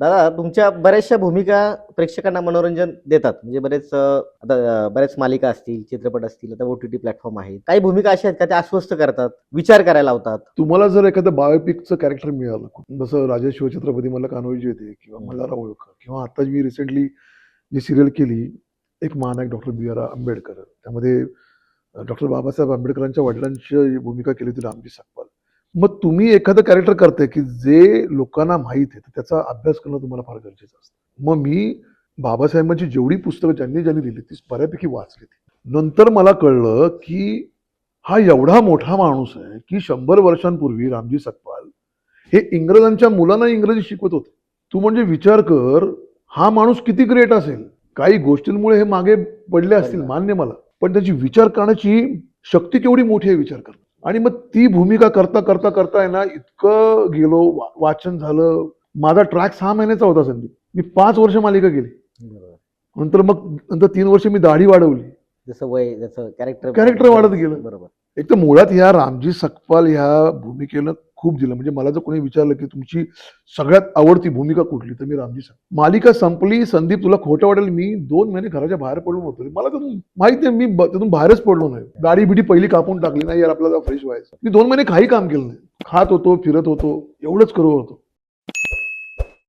दादा तुमच्या बऱ्याचशा भूमिका प्रेक्षकांना मनोरंजन देतात. म्हणजे बऱ्याच मालिका असतील, चित्रपट असतील, आता OTT प्लॅटफॉर्म आहेत. काही भूमिका अशा आहेत का त्या अस्वस्थ करतात, विचार करायला लावतात. तुम्हाला जर एखादं बायोपिकचं कॅरेक्टर मिळालं, जसं राजा शिवछत्रपती मला कान्होजी होते किंवा मल्हारराव होळकर किंवा आता मी रिसेंटली जी सिरियल केली, एक महानायक डॉक्टर B.R. आंबेडकर, त्यामध्ये डॉक्टर बाबासाहेब आंबेडकरांच्या वडिलांची भूमिका केली होती रामजी सकपाल. मग तुम्ही एखादं कॅरेक्टर करताय की जे लोकांना माहीत आहे, तर त्याचा अभ्यास करणं तुम्हाला फार गरजेचं असतं. मग मी बाबासाहेबांची जेवढी पुस्तकं ज्यांनी ज्यांनी दिली ती बऱ्यापैकी वाचली. नंतर मला कळलं की हा एवढा मोठा माणूस आहे की 100 वर्षांपूर्वी रामजी सकपाल हे इंग्रजांच्या मुलांना इंग्रजी शिकवत होते. तू म्हणजे विचार कर, हा माणूस किती ग्रेट असेल. काही गोष्टींमुळे हे मागे पडले असतील, मान्य मला, पण त्याची विचार करण्याची शक्ती केवढी मोठी आहे विचार कर. आणि मग ती भूमिका करता करता करता आहे ना, इतकं गेलो, वाचन झालं. माझा ट्रॅक 6 महिन्याचा होता संदीप. मी 5 वर्ष मालिका केली. नंतर 3 वर्ष मी दाढी वाढवली. जसं वय जसं कॅरेक्टर वाढत गेलं. बरोबर. एक तर मुळात ह्या रामजी सकपाल ह्या भूमिकेनं खूप दिलं. म्हणजे मला जर कोणी विचारलं की तुमची सगळ्यात आवडती भूमिका कुठली, तर मी रामजी सकपाल. मालिका संपली, संदीप तुला खोटं वाटेल, मी 2 महिने घराच्या बाहेर पडून होतो. मला त्यातून माहिती आहे, मी त्यातून बाहेरच पडलो नाही. दाढी बिडी पहिली कापून टाकली नाही, यार आपल्याला फ्रेश व्हायचं. मी 2 महिने काही काम केलं नाही. खात होतो, फिरत होतो, एवढंच करत होतो.